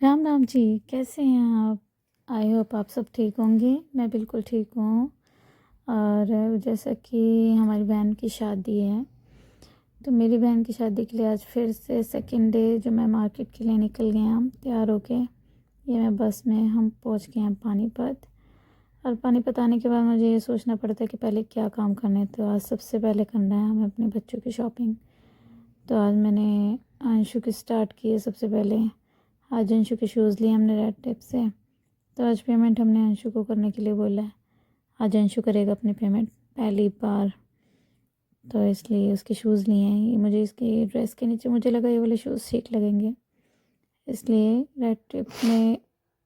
राम राम जी। कैसे हैं आप? आई होप आप सब ठीक होंगे। मैं बिल्कुल ठीक हूँ। और जैसा कि हमारी बहन की शादी है, तो मेरी बहन की शादी के लिए आज फिर से सेकंड डे जो मैं मार्केट के लिए निकल गए हम तैयार होके। ये मैं बस में हम पहुँच गए हैं पानीपत। और पानीपत आने के बाद मुझे ये सोचना पड़ता है कि पहले क्या काम करना है। तो आज सबसे पहले करना है हमें अपने बच्चों की शॉपिंग। तो आज मैंने अंशु की स्टार्ट की है सबसे पहले। आज अंशु के शूज़ लिए हमने रेड टेप से। तो आज पेमेंट हमने अंशु को करने के लिए बोला है। आज अंशु करेगा अपनी पेमेंट पहली बार, तो इसलिए उसके शूज़ लिए हैं। ये मुझे इसकी ड्रेस के नीचे मुझे लगा ये वाले शूज़ ठीक लगेंगे, इसलिए रेड टेप में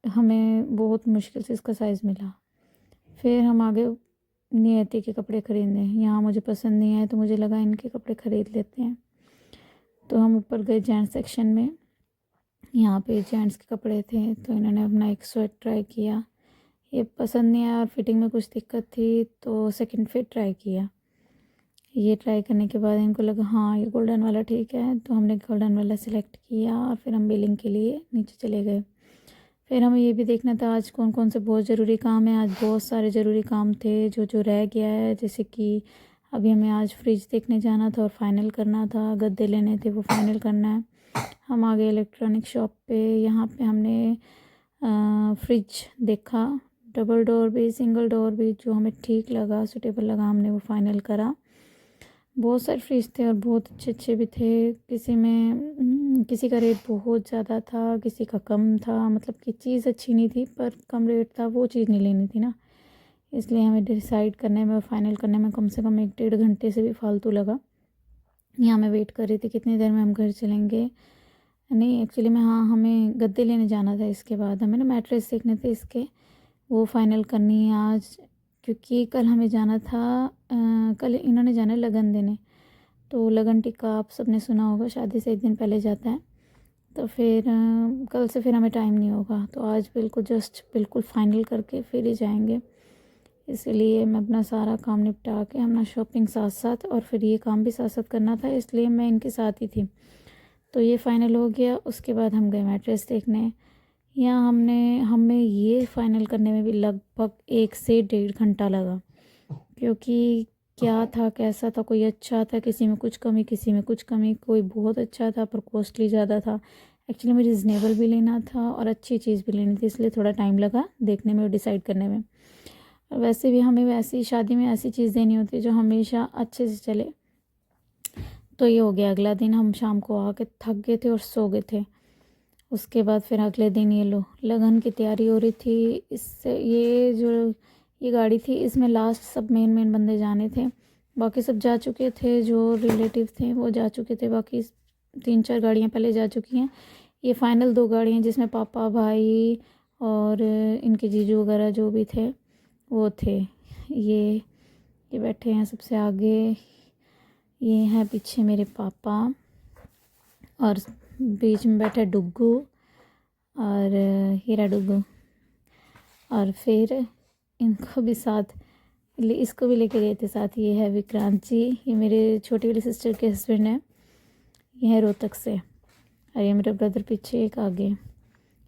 हमें बहुत मुश्किल से इसका साइज़ मिला। फिर हम आगे नियति के कपड़े खरीदने। यहाँ मुझे पसंद नहीं आए तो मुझे लगा इनके कपड़े ख़रीद लेते हैं। तो हम ऊपर गए जेंट्स सेक्शन में। यहाँ पे जेंट्स के कपड़े थे, तो इन्होंने अपना एक स्वेट ट्राई किया। ये पसंद नहीं आया और फिटिंग में कुछ दिक्कत थी, तो सेकंड फिट ट्राई किया। ये ट्राई करने के बाद इनको लगा हाँ ये गोल्डन वाला ठीक है, तो हमने गोल्डन वाला सिलेक्ट किया और फिर हम बिलिंग के लिए नीचे चले गए। फिर हमें ये भी देखना था आज कौन कौन से बहुत ज़रूरी काम है। आज बहुत सारे ज़रूरी काम थे जो जो रह गया है, जैसे कि अभी हमें आज फ्रिज देखने जाना था और फाइनल करना था, गद्दे लेने थे वो फाइनल करना है। हम आ गए इलेक्ट्रॉनिक शॉप पे। यहाँ पे हमने फ्रिज देखा, डबल डोर भी सिंगल डोर भी, जो हमें ठीक लगा सूटेबल लगा हमने वो फाइनल करा। बहुत सारे फ्रिज थे और बहुत अच्छे अच्छे भी थे। किसी में किसी का रेट बहुत ज़्यादा था, किसी का कम था, मतलब कि चीज़ अच्छी नहीं थी पर कम रेट था, वो चीज़ नहीं लेनी थी ना। इसलिए हमें डिसाइड करने में, फाइनल करने में कम से कम 1-1.5 घंटे से भी फालतू लगा। यहाँ मैं वेट कर रही थी कितनी देर में हम घर चलेंगे। नहीं एक्चुअली में हाँ हमें गद्दे लेने जाना था। इसके बाद हमें ना मैट्रेस देखने थे इसके, वो फाइनल करनी है आज, क्योंकि कल हमें जाना था। कल इन्होंने जाना है लगन देने। तो लगन टिक्का आप सबने सुना होगा, शादी से एक दिन पहले जाता है। तो फिर कल से फिर हमें टाइम नहीं होगा, तो आज बिल्कुल फाइनल करके फिर ही जाएंगे। इसलिए मैं अपना सारा काम निपटा के, अपना शॉपिंग साथ साथ और फिर ये काम भी साथ साथ करना था, इसलिए मैं इनके साथ ही थी। तो ये फाइनल हो गया। उसके बाद हम गए मैट्रेस देखने। यहाँ हमें ये फाइनल करने में भी लगभग 1 से 1.5 घंटा लगा, क्योंकि क्या था कैसा था, कोई अच्छा था, किसी में कुछ कमी किसी में कुछ कमी, कोई बहुत अच्छा था पर कॉस्टली ज़्यादा था। एक्चुअली में रिजनेबल भी लेना था और अच्छी चीज़ भी लेनी थी, इसलिए थोड़ा टाइम लगा देखने में और डिसाइड करने में। और वैसे भी हमें वैसी शादी में ऐसी चीज़ देनी होती है जो हमेशा अच्छे से चले। तो ये हो गया अगला दिन। हम शाम को आके थक गए थे और सो गए थे। उसके बाद फिर अगले दिन ये लो लगन की तैयारी हो रही थी। इससे ये गाड़ी थी, इसमें लास्ट सब मेन बंदे जाने थे, बाकी सब जा चुके थे। जो रिलेटिव थे वो जा चुके थे, बाकी 3-4 गाड़ियाँ पहले जा चुकी हैं। ये फाइनल 2 गाड़ियाँ जिसमें पापा भाई और इनके जीजू वगैरह जो भी थे वो थे। ये बैठे हैं सबसे आगे, ये हैं पीछे मेरे पापा, और बीच में बैठा डुग्गू, और हीरा डुग्गू। और फिर इनको भी साथ इसको भी लेके गए थे साथ। ये है विक्रांत जी, ये मेरे छोटी वाली सिस्टर के हस्बैंड हैं। ये है रोहतक से, और ये मेरा ब्रदर पीछे एक आगे।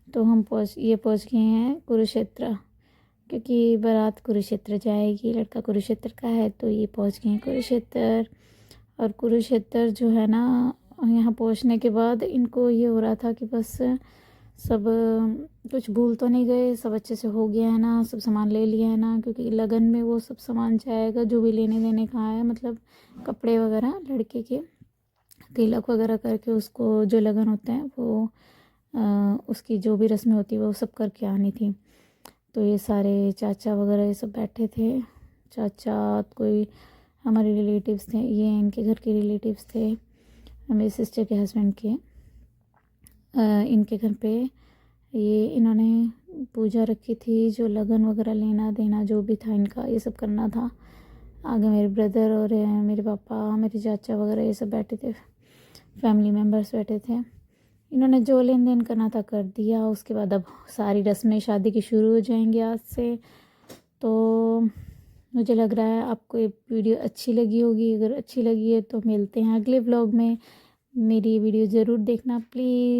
तो हम पहुँच गए हैं कुरुक्षेत्र, क्योंकि बारात कुरुक्षेत्र जाएगी, लड़का कुरुक्षेत्र का है, तो ये पहुँच गए हैं कुरुक्षेत्र। और कुरुक्षेत्र जो है ना, यहाँ पहुँचने के बाद इनको ये हो रहा था कि बस सब कुछ भूल तो नहीं गए, सब अच्छे से हो गया है ना, सब सामान ले लिया है ना, क्योंकि लगन में वो सब सामान जाएगा जो भी लेने देने का है, मतलब कपड़े वगैरह, लड़के के तिलक वगैरह करके उसको जो लगन होता है वो उसकी जो भी रस्में होती है वो सब करके आनी थी। तो ये सारे चाचा वगैरह ये सब बैठे थे। चाचा कोई हमारे रिलेटिव्स थे, ये इनके घर के रिलेटिव्स थे, मेरी सिस्टर के हस्बैंड के। इनके घर पे ये इन्होंने पूजा रखी थी, जो लगन वगैरह लेना देना जो भी था इनका, ये सब करना था। आगे मेरे ब्रदर और मेरे पापा, मेरे चाचा वगैरह ये सब बैठे थे, फैमिली मेम्बर्स बैठे थे। इन्होंने जो लेन देन करना था कर दिया। उसके बाद अब सारी रस्में शादी की शुरू हो जाएंगी आज से। तो मुझे लग रहा है आपको ये वीडियो अच्छी लगी होगी। अगर अच्छी लगी है तो मिलते हैं अगले व्लॉग में। मेरी वीडियो ज़रूर देखना प्लीज़।